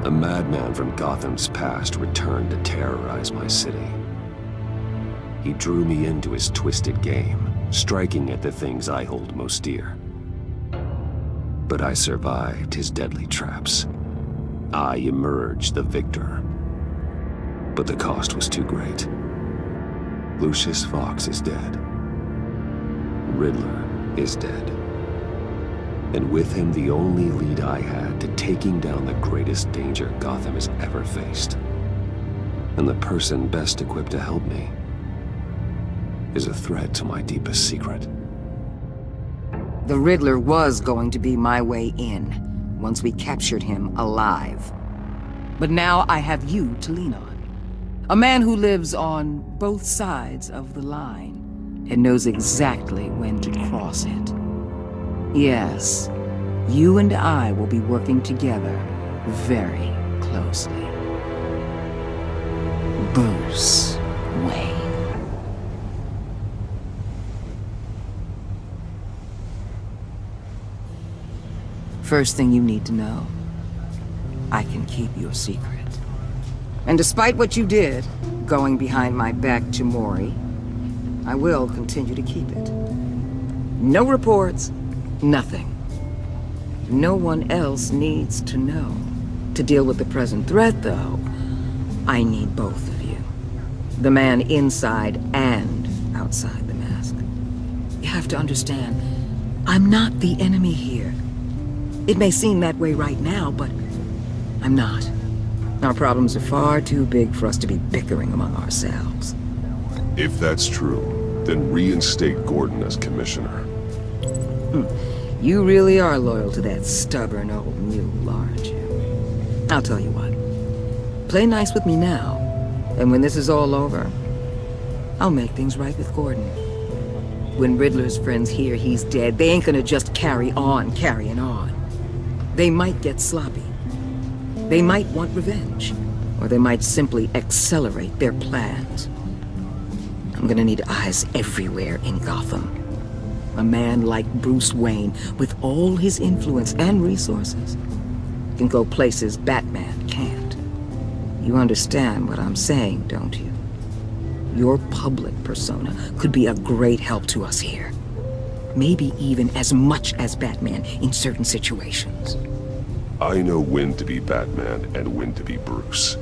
A madman from Gotham's past returned to terrorize my city. He drew me into his twisted game, striking at the things I hold most dear. But I survived his deadly traps. I emerged the victor. But the cost was too great. Lucius Fox is dead. Riddler is dead. And with him, the only lead I had to taking down the greatest danger Gotham has ever faced. And the person best equipped to help me is a threat to my deepest secret. The Riddler was going to be my way in, once we captured him alive. But now I have you to lean on. A man who lives on both sides of the line and knows exactly when to cross it. Yes, you and I will be working together very closely. Bruce Wayne. First thing you need to know, I can keep your secret. And despite what you did, going behind my back to Mori, I will continue to keep it. No reports, nothing. No one else needs to know. To deal with the present threat, though, I need both of you. The man inside and outside the mask. You have to understand, I'm not the enemy here. It may seem that way right now, but I'm not. Our problems are far too big for us to be bickering among ourselves. If that's true, then reinstate Gordon as commissioner. You really are loyal to that stubborn old mule, aren't you? I'll tell you what. Play nice with me now, and when this is all over, I'll make things right with Gordon. When Riddler's friends hear he's dead, they ain't gonna just carry on carrying on. They might get sloppy. They might want revenge, or they might simply accelerate their plans. I'm gonna need eyes everywhere in Gotham. A man like Bruce Wayne, with all his influence and resources, can go places Batman can't. You understand what I'm saying, don't you? Your public persona could be a great help to us here. Maybe even as much as Batman in certain situations. I know when to be Batman and when to be Bruce.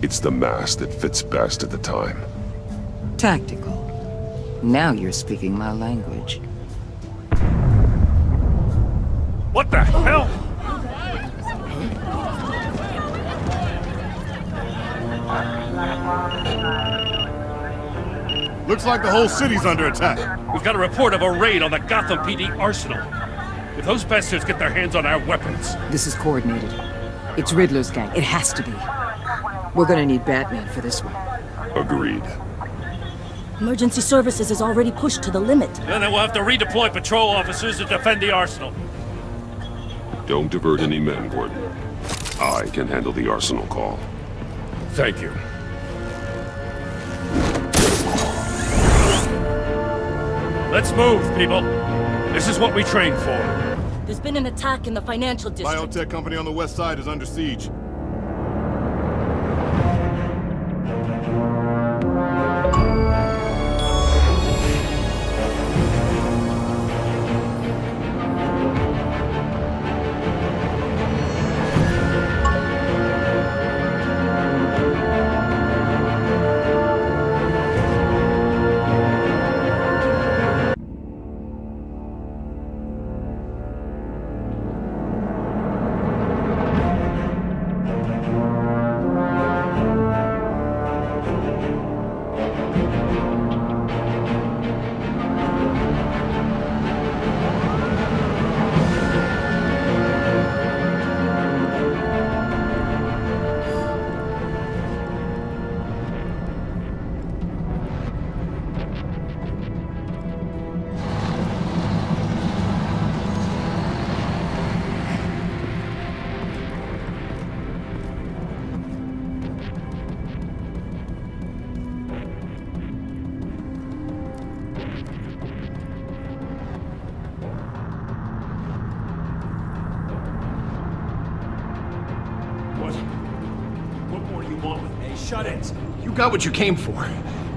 It's the mask that fits best at the time. Tactical. Now you're speaking my language. What the hell? Looks like the whole city's under attack. We've got a report of a raid on the Gotham PD arsenal. If those bastards get their hands on our weapons... This is coordinated. It's Riddler's gang. It has to be. We're gonna need Batman for this one. Agreed. Emergency services is already pushed to the limit. And then we'll have to redeploy patrol officers to defend the arsenal. Don't divert any men, Gordon. I can handle the arsenal call. Thank you. Let's move, people. This is what we trained for. There's been an attack in the financial district. Biotech company on the west side is under siege. shut-ins. You got what you came for.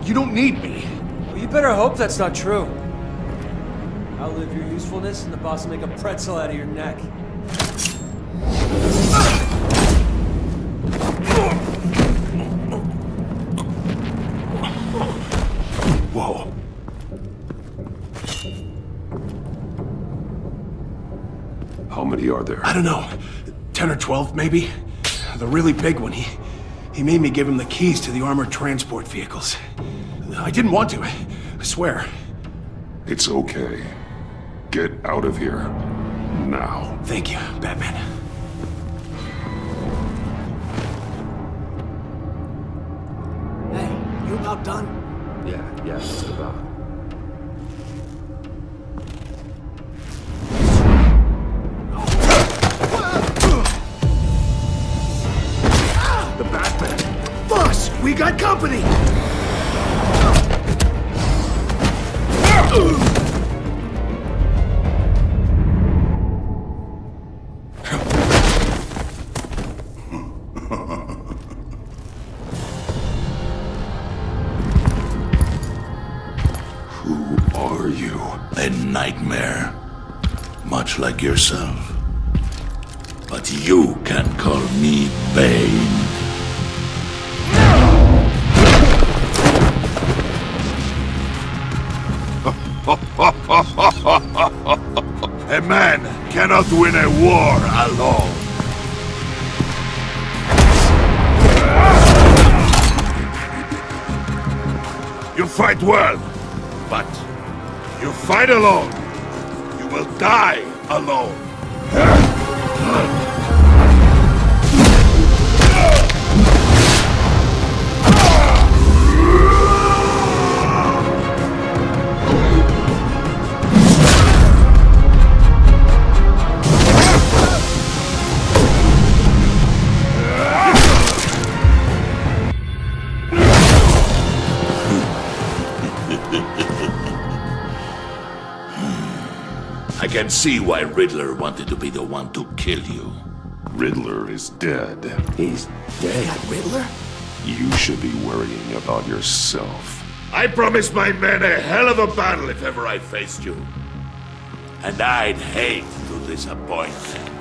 You don't need me. Well, you better hope that's not true. Outlive your usefulness, and the boss will make a pretzel out of your neck. Whoa. How many are there? I don't know. 10 or 12, maybe? The really big one, he made me give him the keys to the armored transport vehicles. I didn't want to, I swear. It's okay. Get out of here. Now. Thank you, Batman. Hey, you about done? Yeah, just about. The Batman! Boss, we got company! Who are you? A nightmare, much like yourself. But you can call me Bane. A man cannot win a war alone. You fight well, but you fight alone. You will die alone. I can see why Riddler wanted to be the one to kill you. Riddler is dead. He's dead. Riddler? You should be worrying about yourself. I promised my men a hell of a battle if ever I faced you. And I'd hate to disappoint them.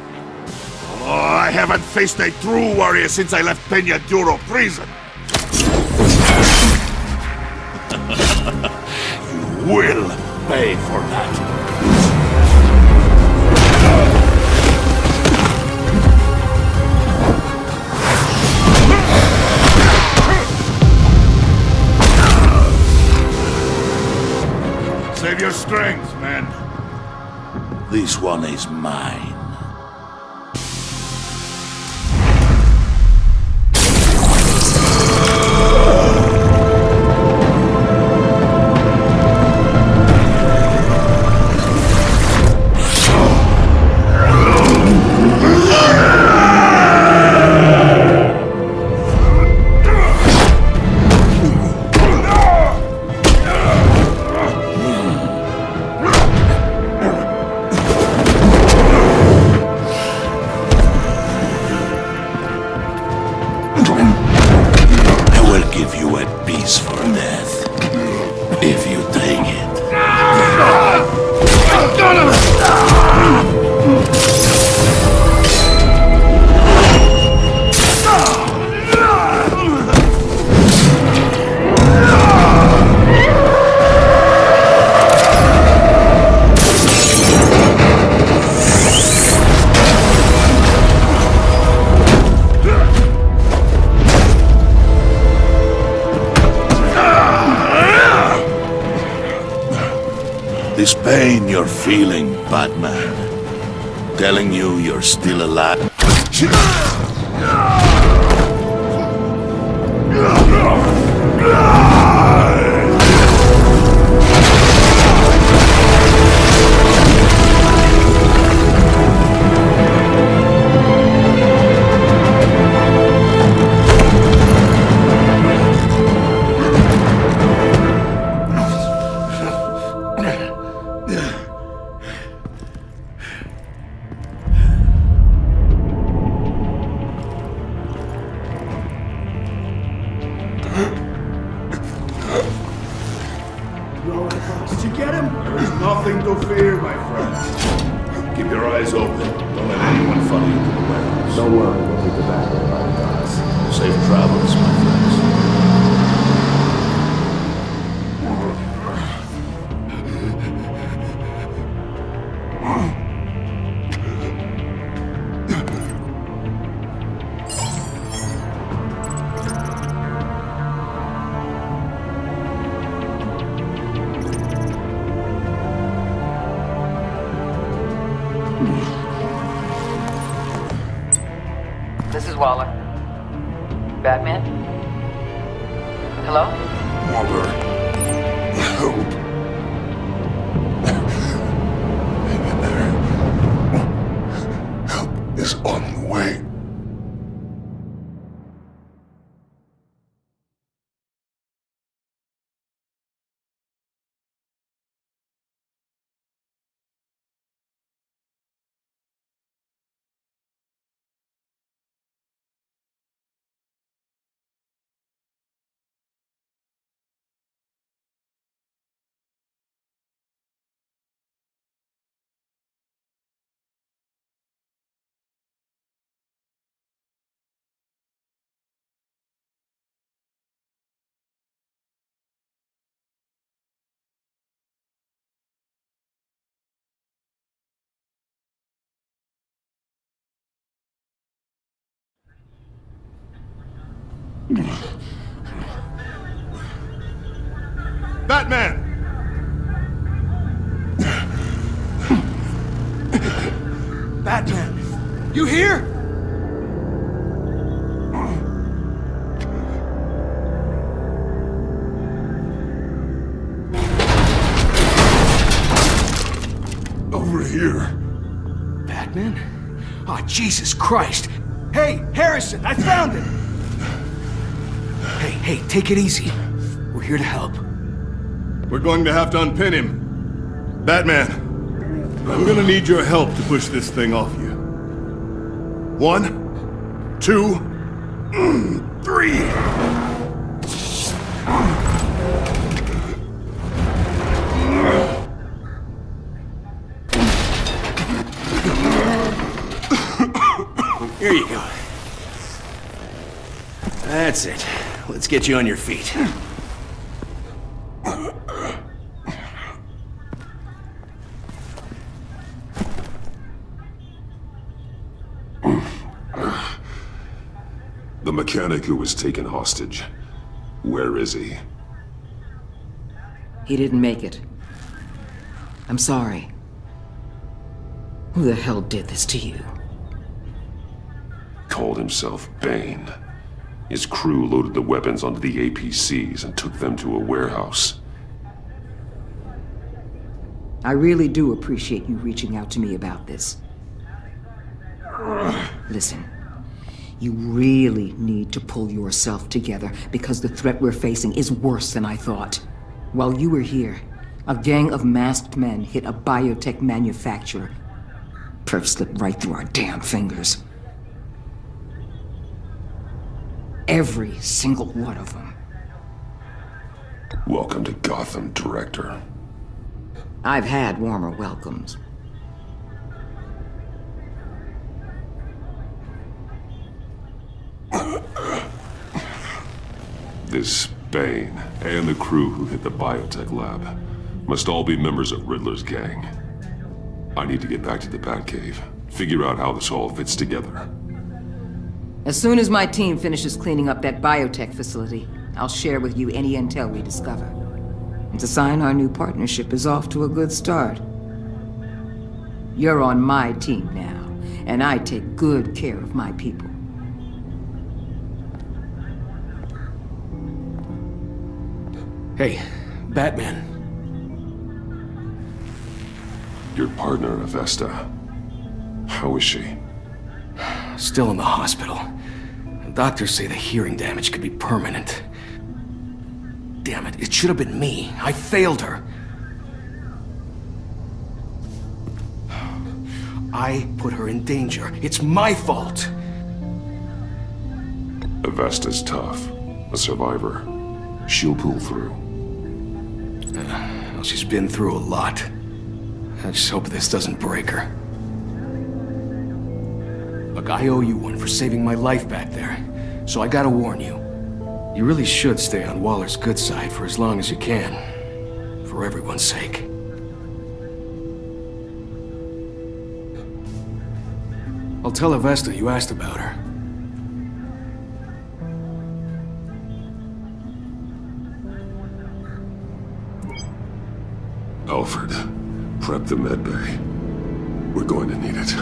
Oh, I haven't faced a true warrior since I left Peña Duro prison. You will pay for that. Save your strength, man. This one is mine. This pain you're feeling, Batman. Telling you you're still alive. Nothing to fear, my friend. Keep your eyes open. Don't let anyone follow you to the warehouse. Don't worry, we'll take the back way by the docks. Safe travels, my friends. This is Waller. Batman? Hello? Waller. Help. Help is on the way. Batman! Batman! You here? Over here. Batman? Oh, Jesus Christ! Hey, Harrison, I found him! Hey, take it easy. We're here to help. We're going to have to unpin him. Batman, I'm gonna need your help to push this thing off you. 1, 2, 3. Here you go. That's it. Let's get you on your feet. The mechanic who was taken hostage. Where is he? He didn't make it. I'm sorry. Who the hell did this to you? Called himself Bane. His crew loaded the weapons onto the APCs and took them to a warehouse. I really do appreciate you reaching out to me about this. Listen, you really need to pull yourself together because the threat we're facing is worse than I thought. While you were here, a gang of masked men hit a biotech manufacturer. Perf slipped right through our damn fingers. Every single one of them. Welcome to Gotham, Director. I've had warmer welcomes. This Bane and the crew who hit the biotech lab must all be members of Riddler's gang. I need to get back to the Batcave, figure out how this all fits together. As soon as my team finishes cleaning up that biotech facility, I'll share with you any intel we discover. It's a sign our new partnership is off to a good start. You're on my team now, and I take good care of my people. Hey, Batman. Your partner, Avesta. How is she? Still in the hospital. Doctors say the hearing damage could be permanent. Damn it, it should have been me. I failed her. I put her in danger. It's my fault. Avesta's tough. A survivor. She'll pull through. Well, she's been through a lot. I just hope this doesn't break her. Look, I owe you one for saving my life back there, so I gotta warn you. You really should stay on Waller's good side for as long as you can. For everyone's sake. I'll tell Avesta you asked about her. Alfred, prep the medbay. We're going to need it.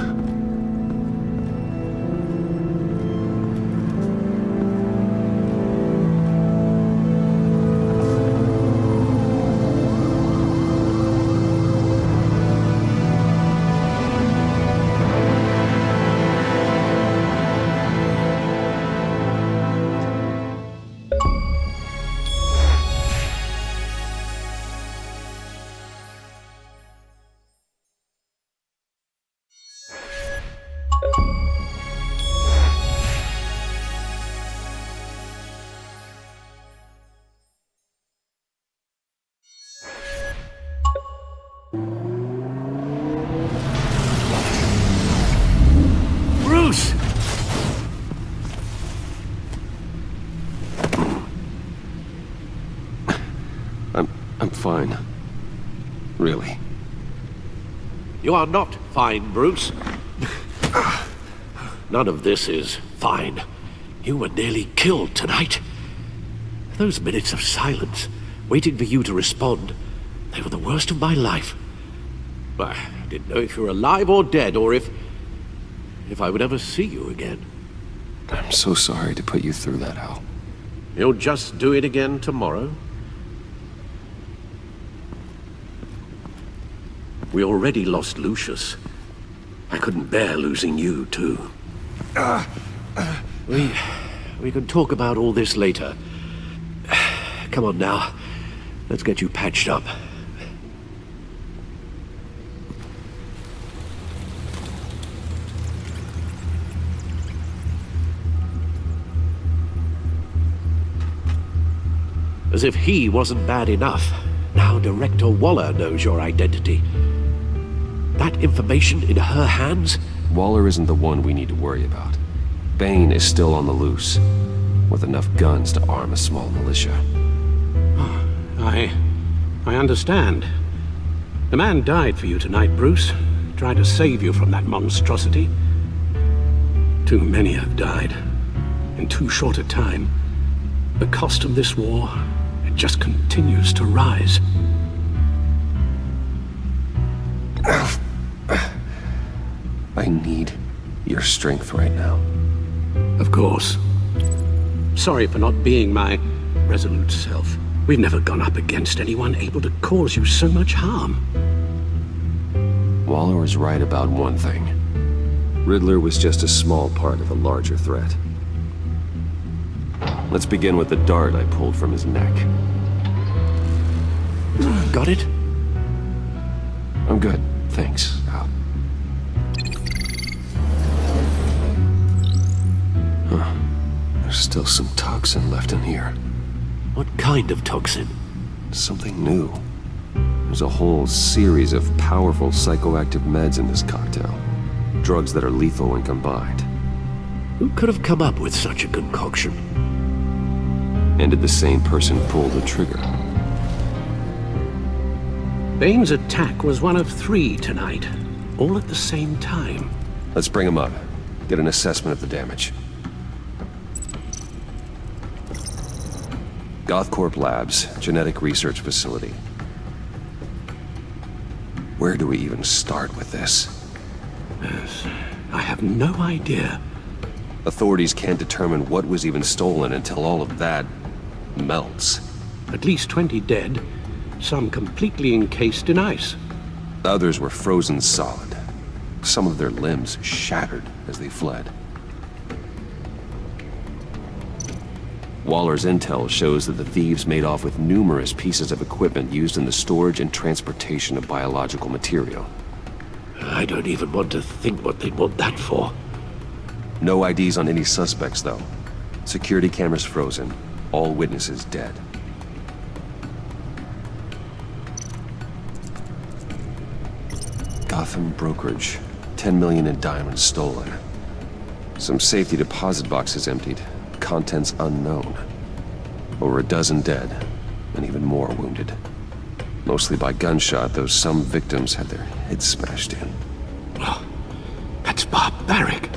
Bruce! I'm fine. Really. You are not fine, Bruce. None of this is fine. You were nearly killed tonight. Those minutes of silence, waiting for you to respond, they were the worst of my life. I didn't know if you were alive or dead, or if I would ever see you again. I'm so sorry to put you through that, Al. You'll just do it again tomorrow? We already lost Lucius. I couldn't bear losing you, too. We can talk about all this later. Come on now. Let's get you patched up. As if he wasn't bad enough. Now Director Waller knows your identity. That information in her hands? Waller isn't the one we need to worry about. Bane is still on the loose, with enough guns to arm a small militia. I understand. The man died for you tonight, Bruce. Tried to save you from that monstrosity. Too many have died. In too short a time. The cost of this war, it just continues to rise. I need your strength right now. Of course. Sorry for not being my resolute self. We've never gone up against anyone able to cause you so much harm. Waller was right about one thing. Riddler was just a small part of a larger threat. Let's begin with the dart I pulled from his neck. Got it? I'm good, thanks, Al. Huh. There's still some toxin left in here. What kind of toxin? Something new. There's a whole series of powerful psychoactive meds in this cocktail. Drugs that are lethal when combined. Who could have come up with such a concoction? And did the same person pull the trigger? Bane's attack was one of 3 tonight, all at the same time. Let's bring him up. Get an assessment of the damage. Gothcorp Labs, genetic research facility. Where do we even start with this? Yes, I have no idea. Authorities can't determine what was even stolen until all of that melts. At least 20 dead, some completely encased in ice. Others were frozen solid. Some of their limbs shattered as they fled. Waller's intel shows that the thieves made off with numerous pieces of equipment used in the storage and transportation of biological material. I don't even want to think what they'd want that for. No IDs on any suspects, though. Security cameras frozen. All witnesses dead. Gotham brokerage. 10 million in diamonds stolen. Some safety deposit boxes emptied. Contents unknown. Over a dozen dead, and even more wounded. Mostly by gunshot, though some victims had their heads smashed in. Oh, that's barbaric.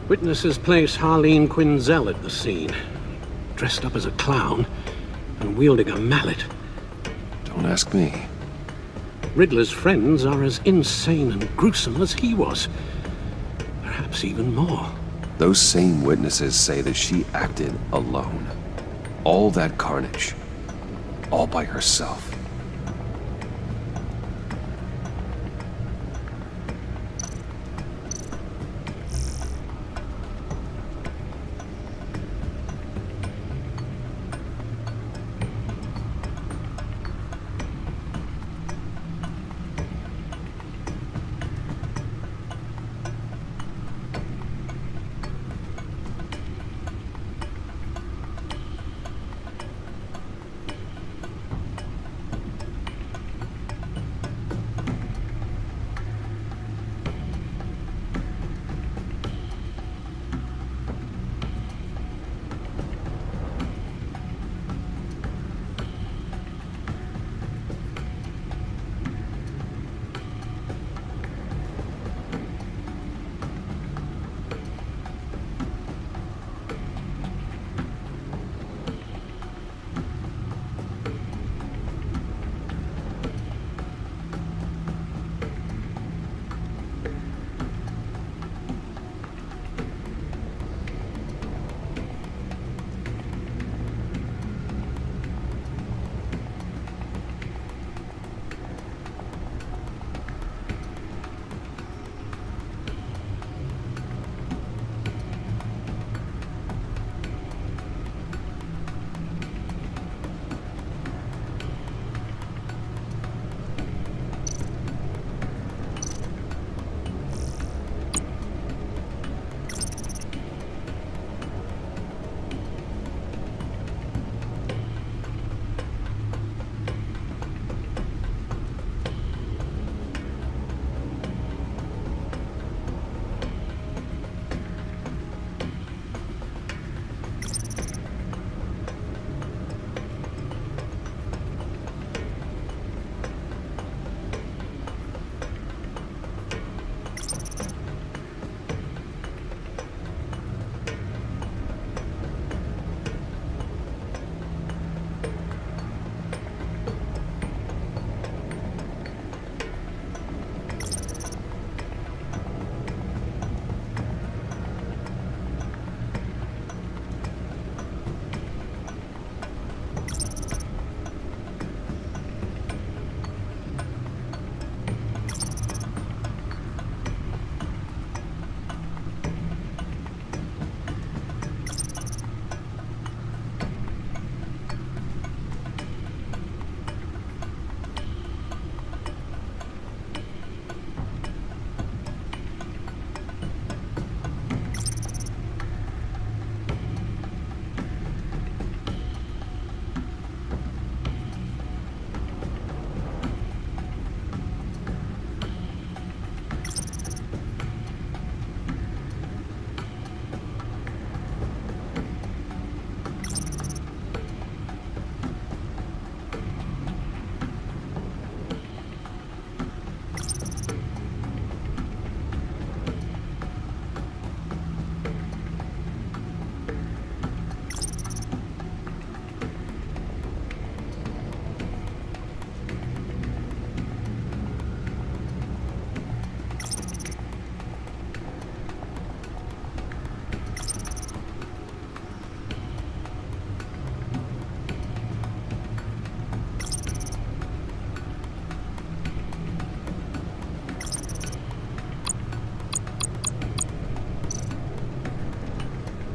Witnesses place Harleen Quinzel at the scene, dressed up as a clown and wielding a mallet. Don't ask me. Riddler's friends are as insane and gruesome as he was. Perhaps even more. Those same witnesses say that she acted alone. All that carnage. All by herself.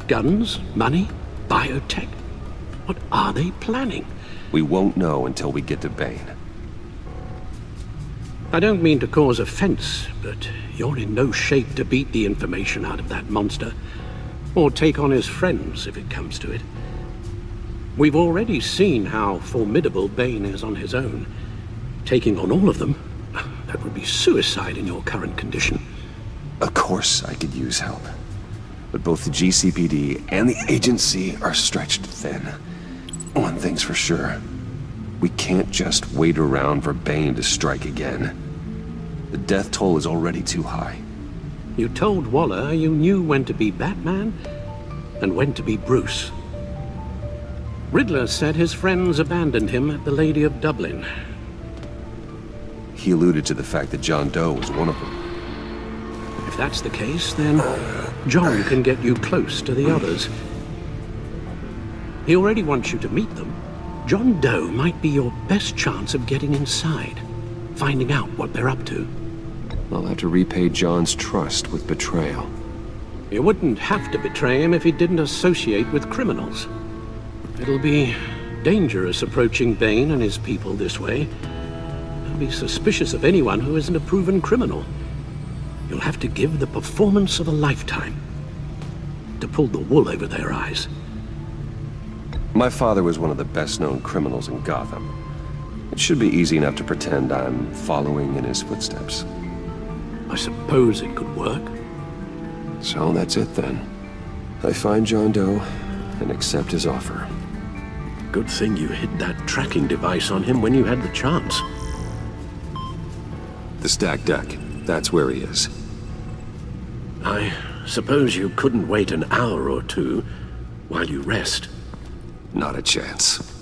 Guns? Money? Biotech? What are they planning? We won't know until we get to Bane. I don't mean to cause offense, but you're in no shape to beat the information out of that monster, or take on his friends if it comes to it. We've already seen how formidable Bane is on his own. Taking on all of them, that would be suicide in your current condition. Of course I could use help. But both the GCPD and the agency are stretched thin. One thing's for sure. We can't just wait around for Bane to strike again. The death toll is already too high. You told Waller you knew when to be Batman and when to be Bruce. Riddler said his friends abandoned him at the Lady of Dublin. He alluded to the fact that John Doe was one of them. If that's the case, then John can get you close to the others. He already wants you to meet them. John Doe might be your best chance of getting inside, finding out what they're up to. I'll have to repay John's trust with betrayal. You wouldn't have to betray him if he didn't associate with criminals. It'll be dangerous approaching Bane and his people this way. They'll be suspicious of anyone who isn't a proven criminal. You'll have to give the performance of a lifetime to pull the wool over their eyes. My father was one of the best-known criminals in Gotham. It should be easy enough to pretend I'm following in his footsteps. I suppose it could work. So that's it then. I find John Doe and accept his offer. Good thing you hid that tracking device on him when you had the chance. The stacked deck. That's where he is. I suppose you couldn't wait an hour or two while you rest. Not a chance.